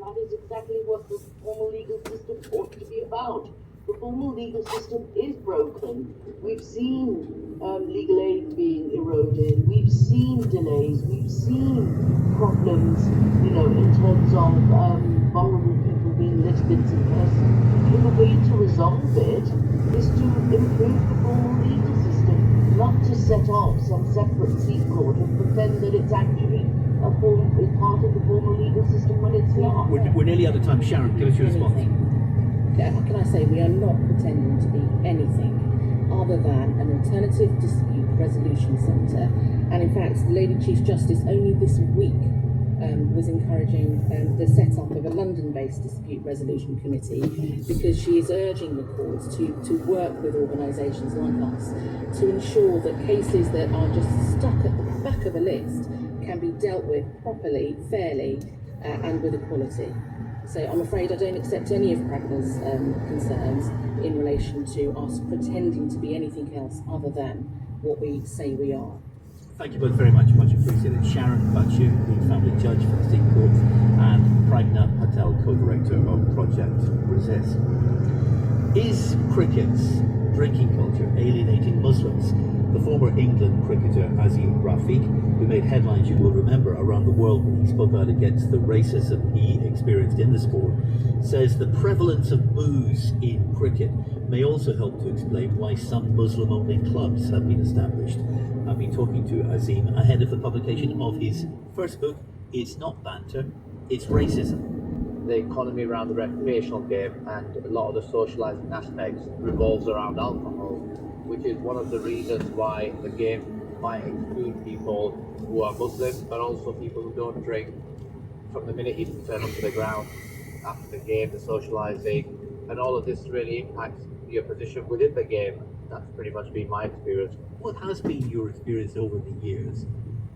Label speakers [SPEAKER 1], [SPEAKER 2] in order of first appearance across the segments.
[SPEAKER 1] That is exactly what the formal legal system ought to be about. The formal legal system is broken. We've seen legal aid being eroded. We've seen delays. We've seen problems, in terms of vulnerable people being litigants in person. But the way to resolve it is to improve the formal legal system, not to set off some separate sea court and pretend that it's actually part of the formal legal system when it's not.
[SPEAKER 2] We're nearly out of time. Sharon, give us your response.
[SPEAKER 3] Can I say we are not pretending to be anything other than an alternative dispute resolution centre, and in fact the Lady Chief Justice only this week was encouraging the set-up of a London-based dispute resolution committee, because she is urging the courts to work with organisations like us to ensure that cases that are just stuck at the back of a list can be dealt with properly, fairly, and with equality. So I'm afraid I don't accept any of Pragna's concerns in relation to us pretending to be anything else other than what we say we are.
[SPEAKER 2] Thank you both very much. Much appreciated. Sharon Bachu, the family judge for the State Court, and Pragna Patel, co-director of Project Resist. Is cricket's drinking culture alienating Muslims? The former England cricketer Azim Rafiq, who made headlines you will remember around the world when he spoke out against the racism he experienced in the sport, says the prevalence of booze in cricket may also help to explain why some Muslim-only clubs have been established. I've been talking to Azim ahead of the publication of his first book, It's Not Banter, It's Racism.
[SPEAKER 4] The economy around the recreational game and a lot of the socialising aspects revolves around alcohol, which is one of the reasons why the game might exclude people who are Muslim, but also people who don't drink from the minute you turn up to the ground after the game, the socialising, and all of this really impacts your position within the game. That's pretty much been my experience.
[SPEAKER 2] What has been your experience over the years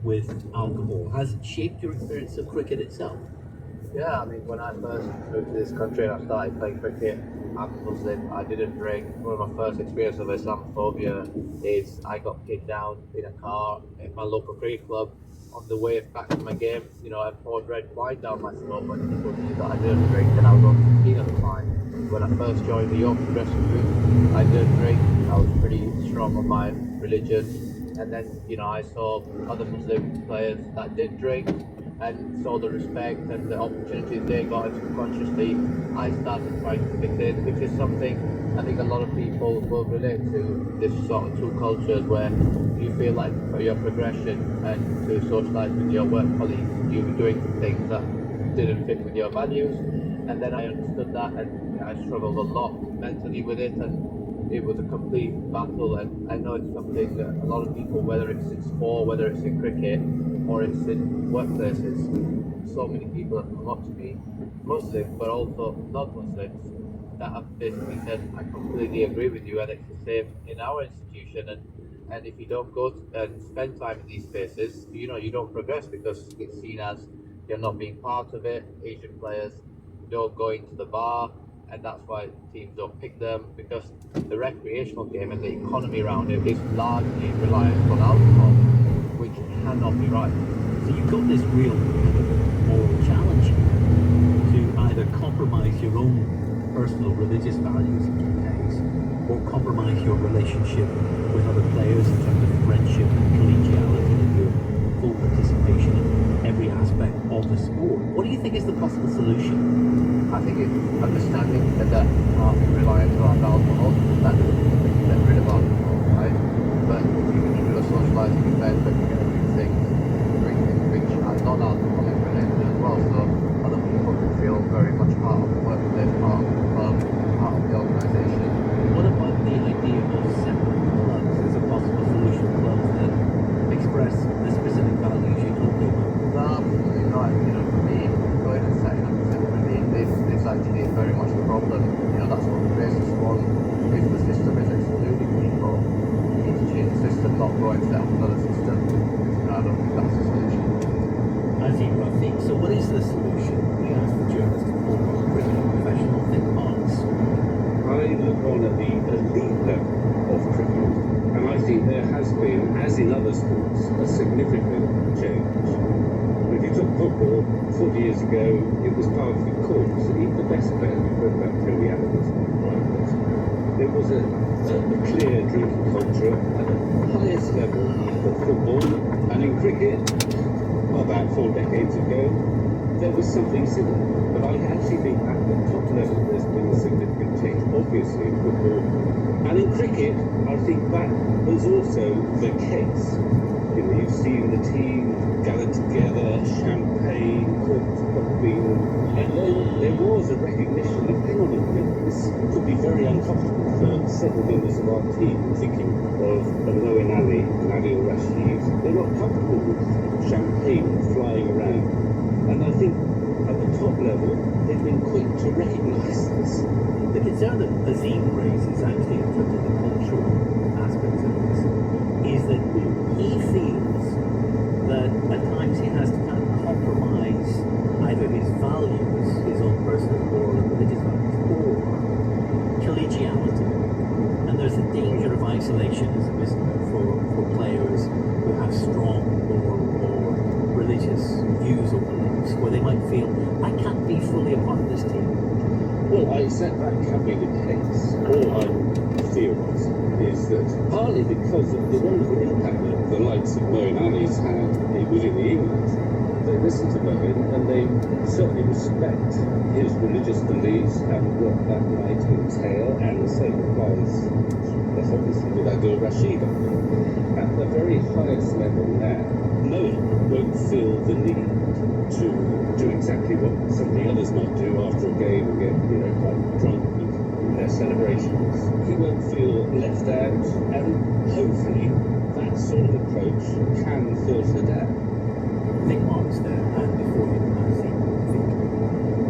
[SPEAKER 2] with alcohol? Has it shaped your experience of cricket itself?
[SPEAKER 4] Yeah, I mean, when I first moved to this country and I started playing cricket, I'm Muslim, I didn't drink. One of my first experiences of Islamophobia is I got kicked down in a car at my local cricket club. On the way back from my game, I poured red wine down my throat when people knew that I didn't drink, and I was on 15 at the time. When I first joined the Yorkshire Dressing Group, I didn't drink. I was pretty strong on my religion, and then I saw other Muslim players that did drink and saw the respect and the opportunities they got, and subconsciously I started trying to fit in, which is something I think a lot of people will relate to, this sort of two cultures where you feel like for your progression and to socialise with your work colleagues, you were doing things that didn't fit with your values. And then I understood that, and I struggled a lot mentally with it, and it was a complete battle. And I know it's something that a lot of people, whether it's in sport, whether it's in cricket, or it's in workplaces, so many people have come up to me, Muslim but also non-Muslims, that have basically said, I completely agree with you, and it's the same in our institution. And if you don't go and spend time in these spaces, you don't progress, because it's seen as you're not being part of it. Asian players don't go into the bar, and that's why teams don't pick them, because the recreational game and the economy around it is largely reliant on alcohol, which cannot be right.
[SPEAKER 2] So you've got this real moral challenge to either compromise your own personal religious values in your case, or compromise your relationship with other players in terms of friendship and collegiality and your full participation in every aspect of the sport. What do you think is the possible solution?
[SPEAKER 4] I think it's understanding that can't be reliant on alcohol. That doesn't mean that you get rid of alcohol, right? But you can do a socialising event, but you're going to do things which are non-alcoholic related as well, so other people can feel very much part of the workplace, part of the club, part of the organisation.
[SPEAKER 2] What about the idea of separate clubs as a possible solution? Clubs that express the specific values you talked about?
[SPEAKER 4] No, absolutely not. For me, going and setting up a separate league, this actually is very much the problem. That's what the basis was. If the system is excluding people, you need to change the system, not go and set up another system. I don't think that's the solution.
[SPEAKER 2] Azim Rafiq, so what is the solution? We asked the journalist and former cricket professional Nick Marks.
[SPEAKER 5] I look on at the elite level of cricket, and I think there has been, as in other sports, a significant change. If you took football 40 years years ago, it was part of the course. Even the best players, we've heard about Tony Adams, right? There was a clear drinking culture at the highest level of football, and in cricket, about 4 decades ago, there was something similar. But I actually think at the top level there's been a significant change, obviously in football. And in cricket, I think that was also the case. You know, you've seen the team gather together, champagne, coffee, and then there was a recognition that, hang on a minute, this could be very uncomfortable for several members of our team. Thinking of Moeen Ali and Adil Rashid, they're not comfortable with champagne flying around. And I think at the top level, they've been quick to recognise this.
[SPEAKER 2] The concern that Azim raises, actually, in terms of the cultural aspects of this, is that he feels that at times he has to kind of compromise either his values, his own personal or religious values, or collegiality. And there's a danger of isolationism, isn't there, for players who have strong or religious views or beliefs, where they might feel, I can't be fully a part of this team.
[SPEAKER 5] Well, I said that can be the case. All I'm theorising is that partly because of the wonderful impact that the likes of Moeen Ali's had within the England, they listen to Moeen and they certainly respect his religious beliefs and what that might entail, and the same applies, that's obviously with Adil Rashid. At the very highest level now, Moeen won't feel the need to do exactly what some of the others might do after a game and get, quite drunk with their celebrations. He won't feel left out, and hopefully that sort of approach can filter down.
[SPEAKER 2] Think Mark's there, and before you, Azim,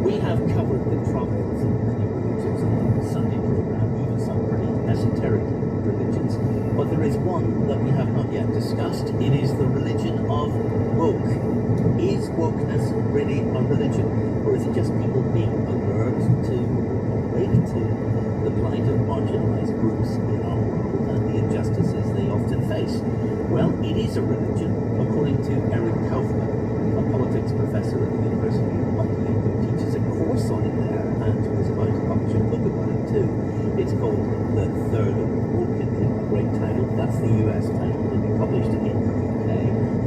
[SPEAKER 2] we have covered the troubles of many religions on the Sunday program, even some pretty esoteric religions. But there is one that we have not yet discussed. It is the religion of woke. Is wokeness really a religion, or is it just people being alert to, awake to, the plight of marginalized groups in our world and the injustices they often face? Well, it is a religion, according to Eric Kaufman, a politics professor at the University of Buckley, who teaches a course on it there and who is about to publish a book about it too. It's called The Third Wokening, a great title. That's the US title. It'll be published in the UK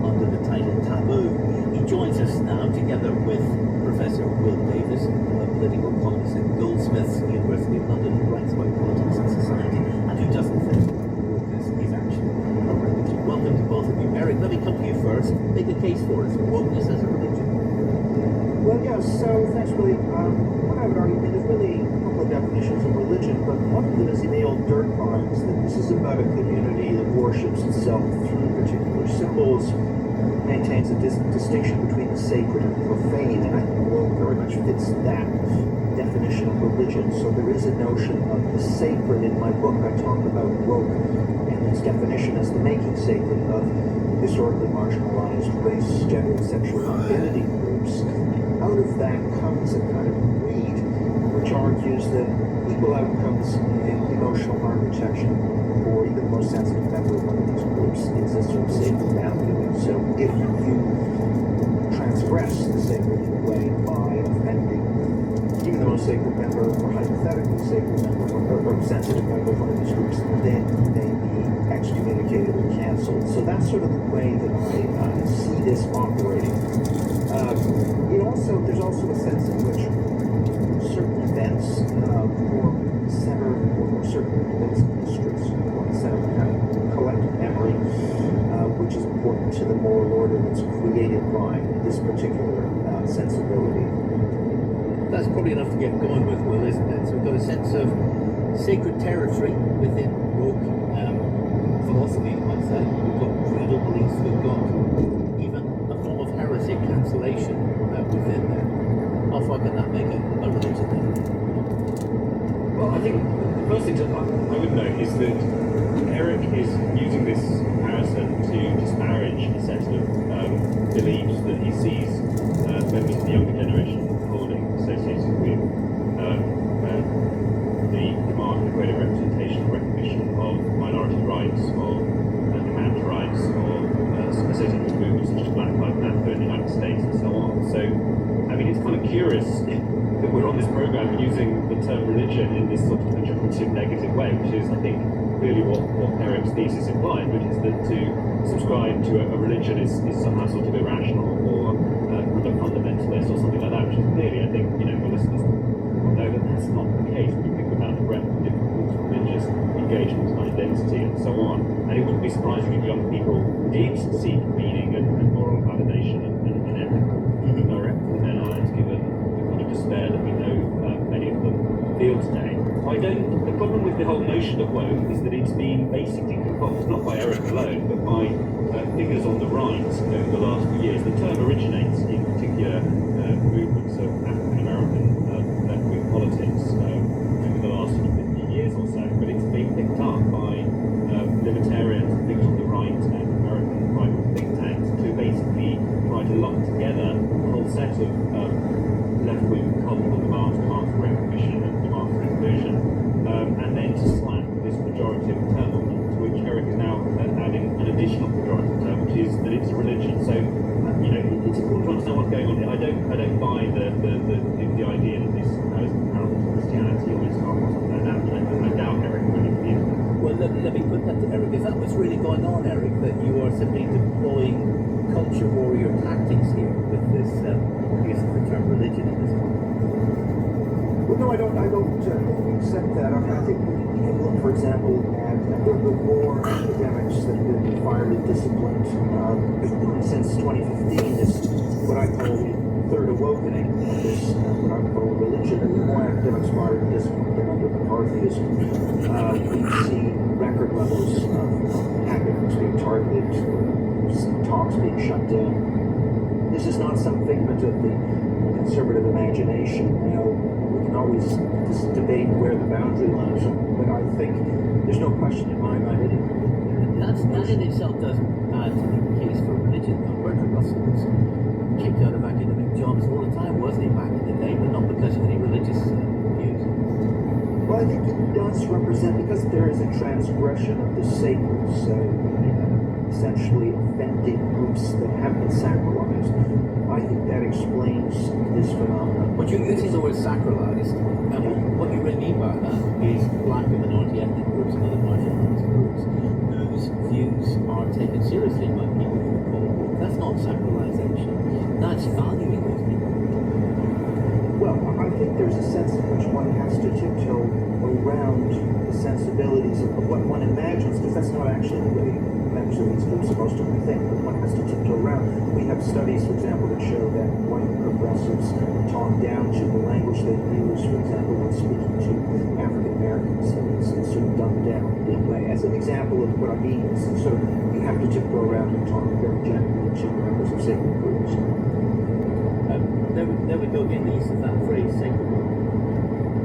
[SPEAKER 2] under the title Taboo. He joins us now together with Professor Will Davis, a political economist at Goldsmiths, University of London, who writes about politics and society, and who doesn't think wokeness is actually a religion. Welcome to both of you. Eric, let me come to you first. Make a case for us. Wokeness as a religion.
[SPEAKER 6] Well, yeah, so thanks, Willie. What I would argue, there's really a couple of definitions of religion, but one of them is in the old dirt times, that this is about a community that worships itself through particular symbols, maintains a distinction between the sacred and profane, and I think woke very much fits that definition of religion. So there is a notion of the sacred. In my book, I talk about woke and its definition as the making sacred of historically marginalized race, gender, and sexual identity groups. Out of that comes a kind of creed which argues that equal outcomes in emotional harm rejection for even the most sensitive member of one of these groups is a sort of sacred value. And so if you transgress the sacred in a way by offending even the most sacred member or hypothetically sacred member or sensitive member of one of these groups, then they be excommunicated or canceled. So that's sort of the way that I see this operating. There's also a sense in which certain events form center, or certain events in history form center of kind of collective memory, which is important to the moral order that's created by this particular sensibility.
[SPEAKER 2] That's probably enough to get going with, Will, isn't it? So we've got a sense of sacred territory within woke philosophy, you might say. We've got creedal beliefs, we've got even a form of heresy cancellation within there. How far can that make it a religion then?
[SPEAKER 7] Well, I think the first thing I would note is that Eric is using this comparison to disparage a set of beliefs that he sees members of the younger generation holding, associated with the demand for greater representation or recognition of minority rights, of trans rights, or associated with movements such as Black Lives Matter in the United States and so on. So, I mean, that we're on this program using the term religion in this sort of pejorative, negative way, which is, I think, really what Eric's thesis implied, which is that to subscribe to a religion is somehow sort of irrational or kind of fundamentalist or something like that, which is clearly, I think, your listeners will know that that's not the case when you think about the breadth of different forms of religious engagement and identity and so on. And it wouldn't be surprising if young people did seek meaning and moral validation and every direction in their lives, given the kind of despair that we know many of them feel today. The problem with the whole notion of woke is that it's been basically concocted not by Eric alone, but by figures on the right over the last few years. The term originates in particular movements of African American left-wing politics over the last 50 years or so, but it's been picked up by libertarians, figures on the right, and American right-wing think tanks to basically try to lump together a whole set of left-wing cultural demands for recognition and demand for inclusion, and then to slap this pejorative term on them, to which Eric is now adding an additional pejorative term, which is that it's a religion. So, it's important to understand what's going on here. I don't buy the idea that this is comparable to Christianity or Islam or something like that. I doubt Eric really believes that.
[SPEAKER 2] Well, let me put that to Eric. Is that what's really going on, Eric? That you are simply deploying culture warrior tactics here with this use of the term religion in this one?
[SPEAKER 6] Well, no, I don't accept that. I mean, I think we can look, for example, at the more academics that have been finally disciplined since 2015. This what I call the third awakening of this what I call religion. And the more academics finally disciplined than under McCarthyism, we see record levels of academics being targeted, talks being shut down. This is not some figment of the conservative imagination. We can always just debate where the boundary lines are, but I think there's no question in my mind
[SPEAKER 2] That in itself doesn't add to the case for religion, though. Bertrand Russell was kicked out of academic jobs all the time, wasn't he, back in the day, but not because of any religious views.
[SPEAKER 6] Well, I think it does represent, because there is a transgression of the sacred, so essentially offending groups that have been sacralized. I think that explains this phenomenon.
[SPEAKER 2] But you're using the word sacralized, and what you really mean by that is black and minority ethnic groups and other marginalized groups whose views are taken seriously by people who call woke. That's not sacralization. That's valuing those people.
[SPEAKER 6] Well, I think there's a sense in which one has to tiptoe around the sensibilities of what one imagines, because that's not actually the way these groups are supposed to think, but one has to tiptoe around. We have studies, for example, that show that white progressives talk down to the language they use, for example, when speaking to African Americans. It's sort of dumbed down. As an example of what I mean, is sort of you have to tiptoe around and talk very gently to members of sacred groups.
[SPEAKER 2] There we go again, the use of that phrase, sacred group.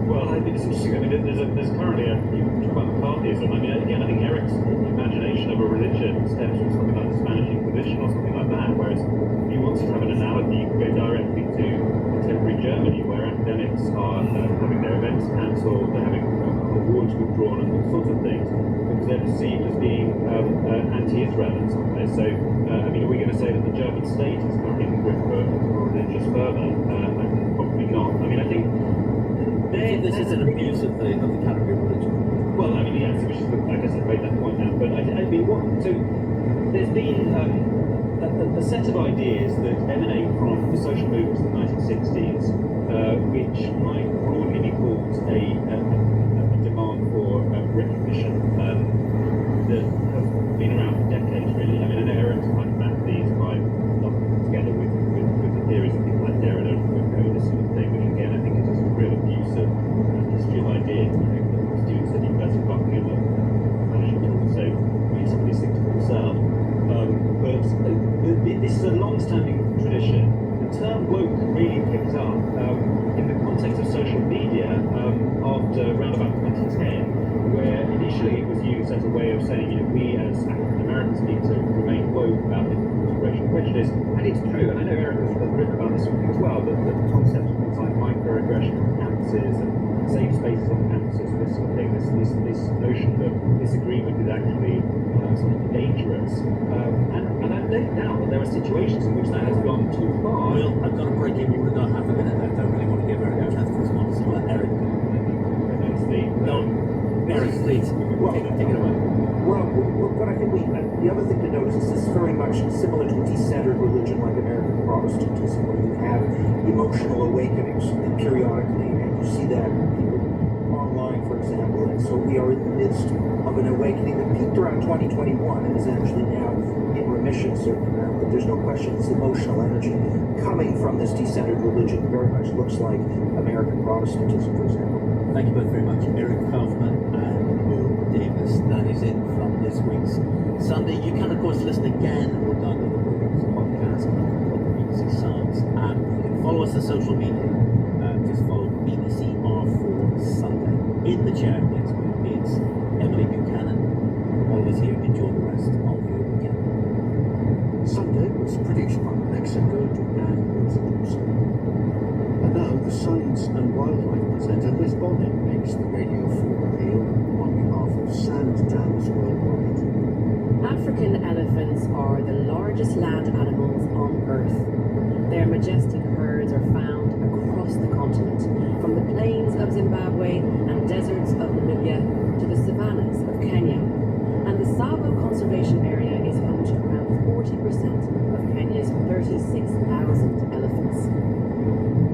[SPEAKER 7] Well, I think it's interesting. I mean, there's currently you talk about McCarthyism. I mean, again, I think Eric's imagination of a religion stems from something like the Spanish Inquisition or something like that, whereas if you wanted to have an analogy, you could go directly to contemporary Germany, where academics are having their events cancelled, they're having awards withdrawn and all sorts of things, because they're perceived as being anti-Israel in some way. So, I mean, are we going to say that the German state is currently in the grip of religious fervour? Probably not. I mean, I think
[SPEAKER 2] this is an abuse of the category of religion.
[SPEAKER 7] Well, I mean, yes, which is, I guess I've made that point now. But I mean, so there's been a set of ideas that emanate from the social movements of the 1960s, which might broadly be called a demand for recognition, that have been around for decades, really. I mean, I know Eric's kind of mapped these by lumping together with the theories of people like Derrida and Foucault, this sort of thing, which again, I think is just a real abuse of history of ideas. Students at the University of Buckingham are managing to also read some of these things for themselves. But this is a long-standing tradition. The term woke really picked up in the context of social media after around about 2010, where initially it was used as a way of saying, we as African Americans need to remain woke about different forms of racial prejudice. And it's true, and I know Eric has written about this as well, that the concept of things like microaggression on campuses and safe spaces on campuses, this sort of thing, this notion that disagreement is actually something dangerous. And I don't doubt that there are situations in which that has gone too far.
[SPEAKER 2] Well, I've got to break in. We've got half a minute left. I really want to give Eric a chance to please.
[SPEAKER 6] Well,
[SPEAKER 2] Take it away.
[SPEAKER 6] Well, what I think the other thing to notice is this is very much similar to a decentered religion like American Protestantism, where you have emotional awakenings periodically, and you see that in people online, for example. And so we are in the midst of an awakening that peaked around 2021 and is actually now in remission, certain amount. But there's no question this emotional energy coming from this decentered religion very much looks like American Protestantism, for example.
[SPEAKER 2] Thank you both very much, Eric Kaufman and Will Davis. That is it from this week's Sunday. You can, of course, listen again or download the program's podcast on the BBC Sounds app. You can follow us on social media. Just follow BBC R4 Sunday. In the chair next week, it's Emily Buchanan. All of us here enjoy the rest of your weekend.
[SPEAKER 8] Sunday was produced by Alexa Good and Wilson. And now the science and wildlife presenter Liz Bonnet makes the Radio 4 appeal on behalf of sand dams worldwide.
[SPEAKER 9] African elephants are the largest land animals on Earth. Their majestic herds are found across the continent, from the plains of Zimbabwe and deserts of Namibia to the savannas of Kenya. And the Tsavo Conservation Area is home to around 40% of Kenya's 36,000 elephants.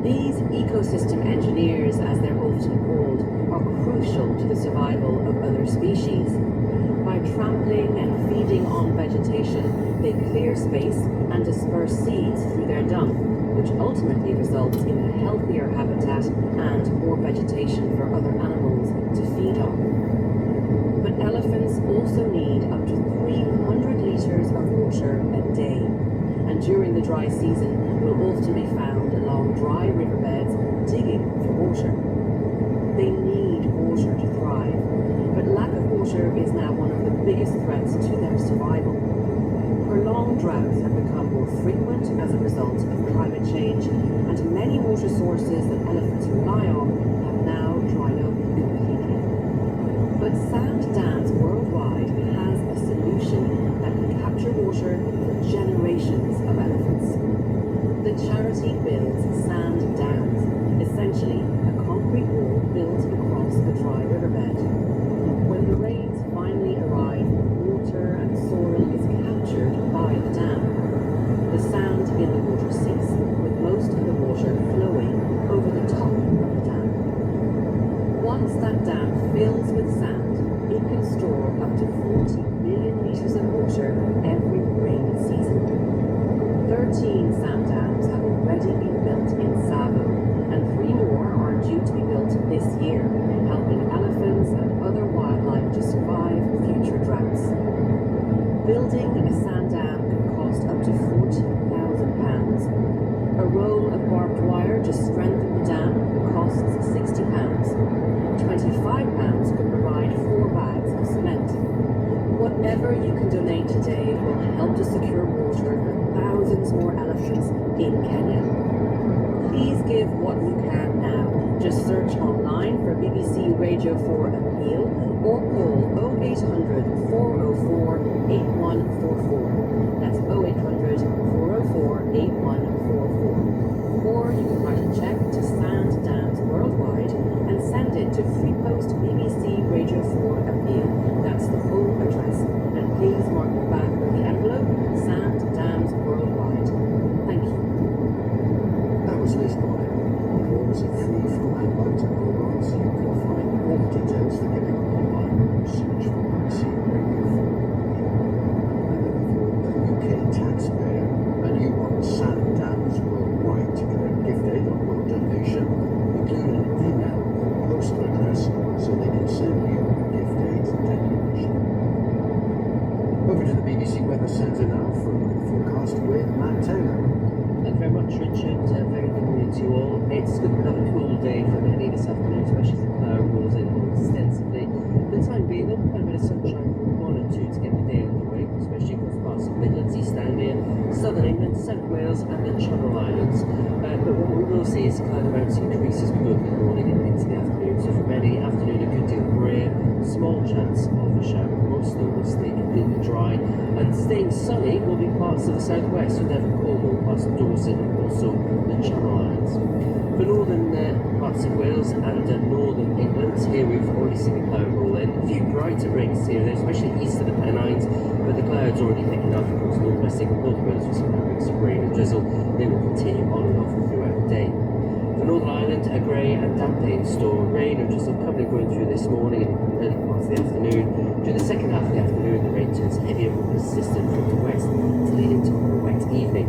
[SPEAKER 9] These ecosystem engineers, as they're often called, are crucial to the survival of other species. By trampling and feeding on vegetation, they clear space and disperse seeds through their dung, which ultimately results in a healthier habitat and more vegetation for other animals to feed on. But elephants also need up to 300 litres of water a day, and during the dry season will often be found along dry riverbeds digging for water. They need water to thrive, but lack of water is now one of the biggest threats to their survival. Prolonged droughts have become more frequent as a result of climate change, and many water sources that elephants rely on have now dried up completely. But Sand Dams Worldwide has a solution that can capture water for generations of elephants. The charity builds sand dams, essentially a concrete wall built across a dry riverbed. When the rains finally arrive, water and soil is captured by the dam. The sand in the water sinks, with most of the water flowing over the top of the dam. Once that dam fills with sand, it can store up to 40 million litres of water every rainy season. 13 sand dams have already been built in Tsavo, and 3 more are due to be built this year, helping elephants and other wildlife to survive future droughts. Building a sand dam can cost up to £40,000. A roll of barbed wire to strengthen the dam costs £60. £25 could provide 4 bags of cement. Whatever you can donate today will help to secure water for thousands more elephants in Kenya. Please give what you can now. Just search online for BBC Radio 4 Appeal or call 0800 404 8144. That's 0800 404 8144. Or you can write a check to Sand Dams Worldwide and send it to Free Post BBC Radio 4 Appeal. That's the home address. And please mark the back of the envelope Sand Dams Worldwide. Thank you.
[SPEAKER 8] That was Liz Bonnet. There was a free from our motor mobile, so you can find all the details for getting online. Search for BBC Radio 4. And then if you're a UK taxpayer and you want Sand Dams Worldwide to get a gift aid on your donation, include an email or postal address so they can send you a gift aid declaration. Over to the BBC Weather Centre now for a look at the forecast with Matt Taylor.
[SPEAKER 10] Thank you very much, Richard. Very good morning to you all. It's going to be another cool day for many this afternoon, especially as the cloud rolls in more extensively. For the time being, though, a bit of sunshine from 1 or 2 to get the day underway, especially across parts of Midlands, East Anglia, Southern England, South Wales, and the Channel Islands. But what we will see is cloud amounts increase as we go through the morning and into the afternoon. So for many, afternoon a good deal grey, small chance of a shower. Most though will stay completely dry, and staying sunny will be parts of the southwest, with Devon, Cornwall, past Dorset, and also the Channel Islands. For northern parts of Wales and northern England, here we've already seen the cloud roll in. A few brighter breaks here and there, especially east of the Pennines, but the clouds already picking up across northwest England, North Wales with some areas of rain and drizzle. They will continue on and off throughout the day. For Northern Ireland, a grey and damp day in store. Rain and drizzle coming going through this morning and early parts of the afternoon. During the second half of the afternoon, the rain turns heavier and more persistent from the west to lead into a wet evening.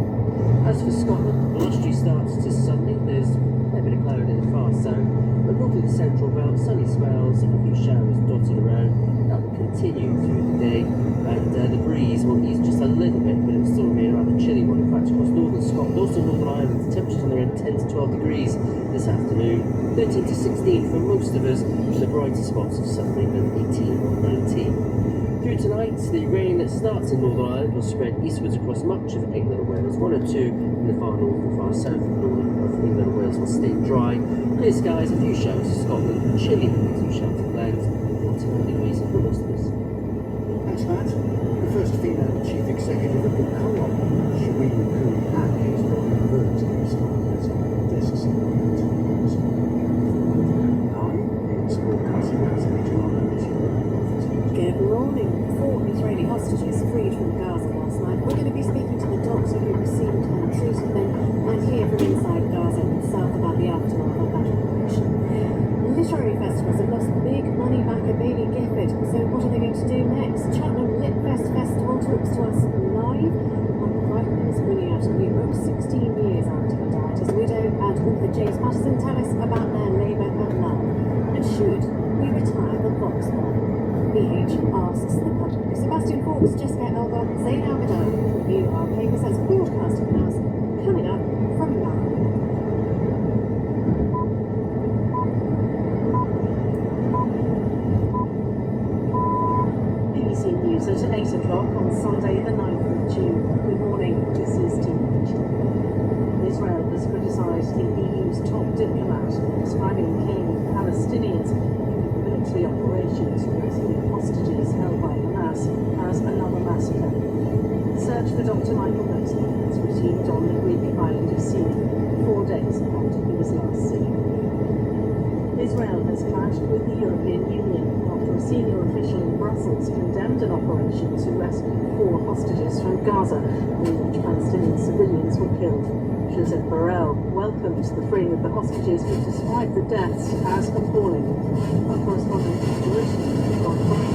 [SPEAKER 10] As for Scotland, the blustery starts to sunny. There's a bit of cloud in the far south, but north of the central belt, sunny spells and a few showers dotted around. That will continue through the day, and the breeze will ease just a little bit, but it will still remain a rather chilly one. In fact, across northern Scotland, also Northern Ireland, the temperatures are around 10 to 12 degrees this afternoon, 13 to 16 for most of us, with the brighter spots of southern England 18 or 19. Through tonight, the rain that starts in Northern Ireland will spread eastwards across much of England and Wales. One or two in the far north and far south of northern of England and Wales will stay dry. Clear skies, a few showers in Scotland, chilly winds and sheltered lands, 49 degrees for most of us.
[SPEAKER 8] Thanks, Matt. The first female chief executive of the co-op, Shireen Kuri-Hack, is not referred to this time as Odessa Celebrate. It's broadcasting as
[SPEAKER 11] Good morning. 4 Israeli hostages freed from Gaza last night. We're going to be speaking to the doctor who received and treated them and hear from inside Gaza and south about the aftermath of that operation. Literary festivals have lost big money backer Bailey Gifford, so what are they going to do next? Cheltenham Lit Fest Festival talks to us live. Michael Crichton is bringing out a new book 16 years after he died as widow, and author James Patterson tell us about their labour of love. And should we retire the Vox Bomb? BH asks the public. Sebastian Forbes, Jessica Elba, Zain Al-Badawi review our papers as broadcasting house coming up from Lahore. BBC News at 8 o'clock on Sunday the 9th of June. Good morning, this is TH. Israel has criticised the EU's top diplomat for describing the killing of Palestinians military operations to rescue hostages held by Hamas as another massacre. Search for Dr. Michael Mosley has resumed on the Greek island of Syria 4 days after he was last seen. Israel has clashed with the European Union after a senior official in Brussels condemned an operation to rescue 4 hostages from Gaza, in which Palestinian civilians were killed. Joseph Borrell welcomed the freeing of the hostages, but described the deaths as appalling. Our correspondent in Jerusalem, Ron Brown.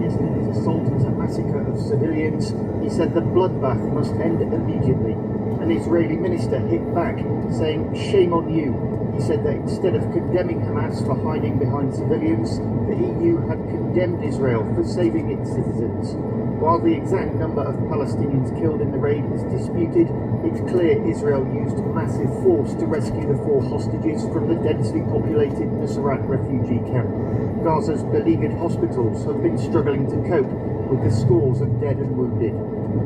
[SPEAKER 6] Yesterday's assault was a massacre of civilians. He said the bloodbath must end immediately. An Israeli minister hit back, saying, "Shame on you." He said that instead of condemning Hamas for hiding behind civilians, the EU had condemned Israel for saving its citizens. While the exact number of Palestinians killed in the raid is disputed, it's clear Israel used massive force to rescue the 4 hostages from the densely populated Nuseirat refugee camp. Gaza's beleaguered hospitals have been struggling to cope with the scores of dead and wounded.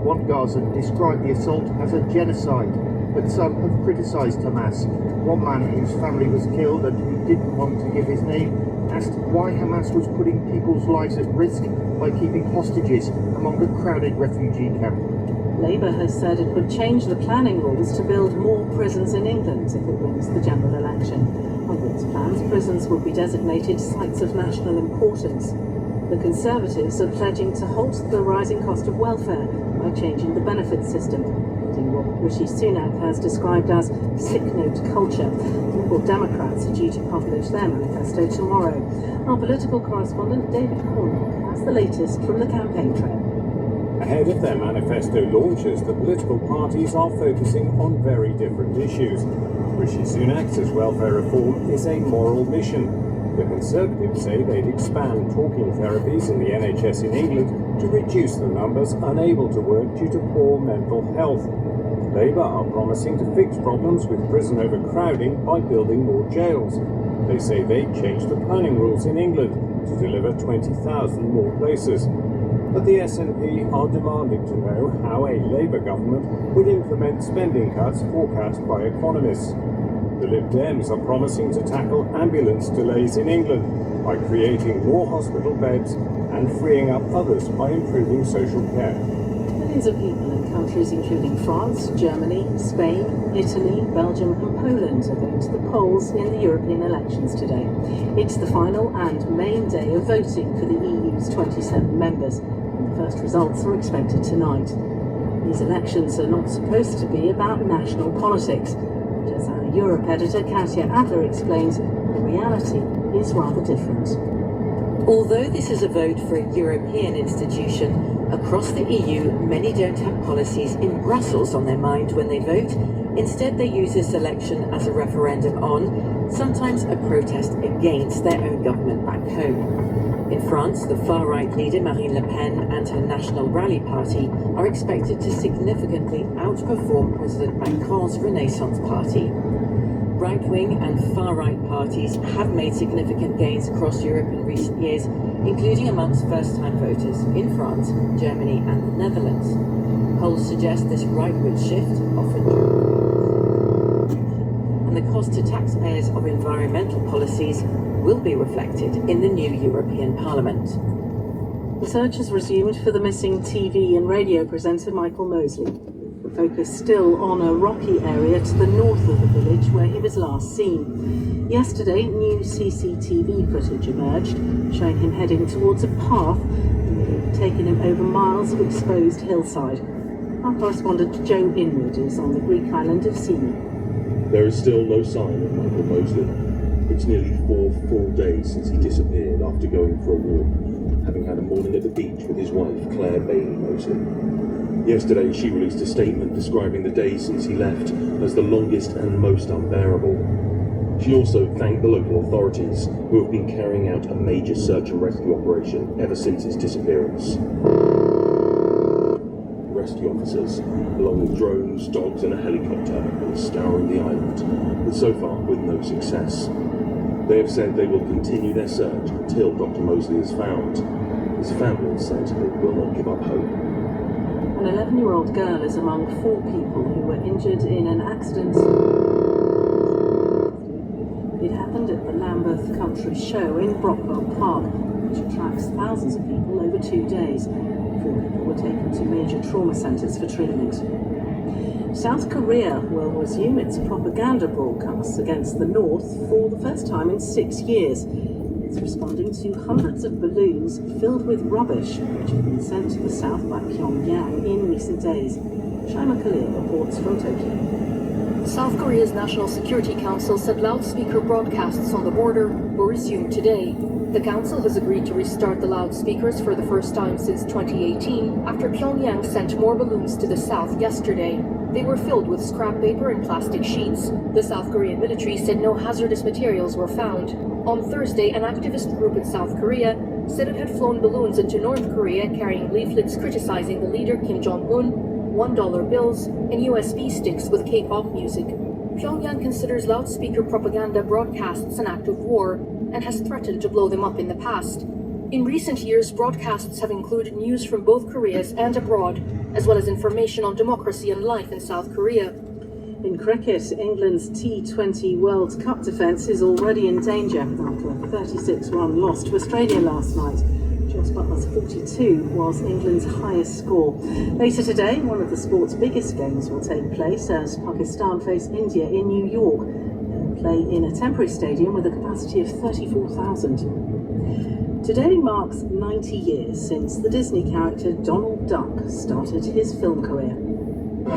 [SPEAKER 6] One Gazan described the assault as a genocide, but some have criticised Hamas. One man whose family was killed and who didn't want to give his name asked why Hamas was putting people's lives at risk by keeping hostages among a crowded refugee camp.
[SPEAKER 11] Labour has said it would change the planning rules to build more prisons in England if it wins the general election. Under its plans, prisons would be designated sites of national importance. The Conservatives are pledging to halt the rising cost of welfare by changing the benefits system, in what Rishi Sunak has described as sick note culture. Liberal Democrats are due to publish their manifesto tomorrow. Our political correspondent David Cornwall has the latest from the campaign trail.
[SPEAKER 12] Ahead of their manifesto launches, the political parties are focusing on very different issues. Rishi Sunak says welfare reform is a moral mission. The Conservatives say they'd expand talking therapies in the NHS in England to reduce the numbers unable to work due to poor mental health. Labour are promising to fix problems with prison overcrowding by building more jails. They say they'd change the planning rules in England to deliver 20,000 more places. But the SNP are demanding to know how a Labour government would implement spending cuts forecast by economists. The Lib Dems are promising to tackle ambulance delays in England by creating more hospital beds and freeing up others by improving social care.
[SPEAKER 11] The Millions of people in countries including France, Germany, Spain, Italy, Belgium and Poland are going to the polls in the European elections today. It's the final and main day of voting for the EU's 27 members, and the first results are expected tonight. These elections are not supposed to be about national politics, but as our Europe editor Katja Adler explains, the reality is rather different.
[SPEAKER 13] Although this is a vote for a European institution, across the EU, many don't have policies in Brussels on their mind when they vote. Instead, they use this election as a referendum on, sometimes a protest against their own government back home. In France, the far-right leader Marine Le Pen and her National Rally Party are expected to significantly outperform President Macron's Renaissance Party. Right-wing and far-right parties have made significant gains across Europe in recent years, including amongst first-time voters in France, Germany and the Netherlands. Polls suggest this rightward shift, often and the cost to taxpayers of environmental policies will be reflected in the new European Parliament.
[SPEAKER 11] The search has resumed for the missing TV and radio presenter Michael Mosley. Focus still on a rocky area to the north of the village where he was last seen. Yesterday, new CCTV footage emerged, showing him heading towards a path that had taken him over miles of exposed hillside. Our correspondent Joe Inwood is on the Greek island of Symi.
[SPEAKER 14] There is still no sign of Michael Mosley. It's nearly 4 full days since he disappeared after going for a walk, having had a morning at the beach with his wife, Claire Bailey Mosley. Yesterday, she released a statement describing the days since he left as the longest and most unbearable. She also thanked the local authorities, who have been carrying out a major search and rescue operation ever since his disappearance. Rescue officers, along with drones, dogs and a helicopter, have been scouring the island, but so far with no success. They have said they will continue their search until Dr. Mosley is found. His family said they will not give up hope.
[SPEAKER 11] An 11-year-old girl is among 4 people who were injured in an accident. It happened at the Lambeth Country Show in Brockwell Park, which attracts thousands of people over 2 days. 4 people were taken to major trauma centres for treatment. South Korea will resume its propaganda broadcasts against the North for the first time in 6 years. It's responding to hundreds of balloons filled with rubbish which have been sent to the south by Pyongyang in recent days. Shaima Khalil reports from Tokyo.
[SPEAKER 15] South Korea's National Security Council said loudspeaker broadcasts on the border will resume today. The council has agreed to restart the loudspeakers for the first time since 2018 after Pyongyang sent more balloons to the south yesterday. They were filled with scrap paper and plastic sheets. The South Korean military said no hazardous materials were found. On Thursday, an activist group in South Korea said it had flown balloons into North Korea carrying leaflets criticizing the leader Kim Jong-un, $1 bills, and USB sticks with K-pop music. Pyongyang considers loudspeaker propaganda broadcasts an act of war and has threatened to blow them up in the past. In recent years, broadcasts have included news from both Koreas and abroad, as well as information on democracy and life in South Korea.
[SPEAKER 11] In cricket, England's T20 World Cup defence is already in danger after a 36-run loss to Australia last night. Jos Buttler's 42 was England's highest score. Later today, one of the sport's biggest games will take place as Pakistan face India in New York. They'll play in a temporary stadium with a capacity of 34,000. Today marks 90 years since the Disney character Donald Duck started his film career. The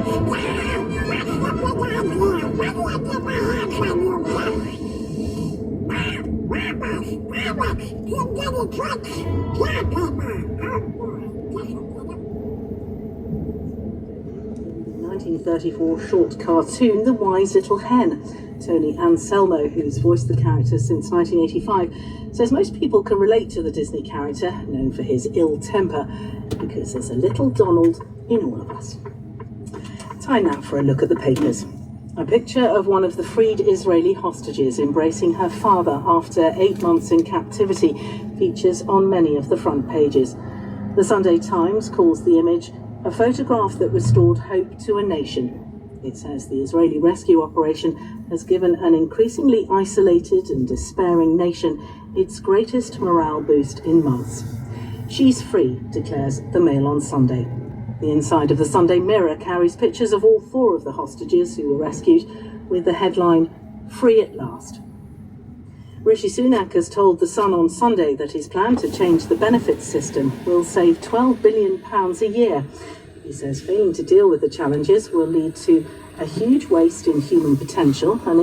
[SPEAKER 11] 1934 short cartoon The Wise Little Hen. Tony Anselmo, who's voiced the character since 1985, says most people can relate to the Disney character, known for his ill temper, because there's a little Donald in all of us. Time now for a look at the papers. A picture of one of the freed Israeli hostages embracing her father after 8 months in captivity features on many of the front pages. The Sunday Times calls the image a photograph that restored hope to a nation. It says the Israeli rescue operation has given an increasingly isolated and despairing nation its greatest morale boost in months. She's free, declares the Mail on Sunday. The inside of the Sunday Mirror carries pictures of all 4 of the hostages who were rescued, with the headline, "Free at Last." Rishi Sunak has told The Sun on Sunday that his plan to change the benefits system will save £12 billion a year. He says failing to deal with the challenges will lead to a huge waste in human potential and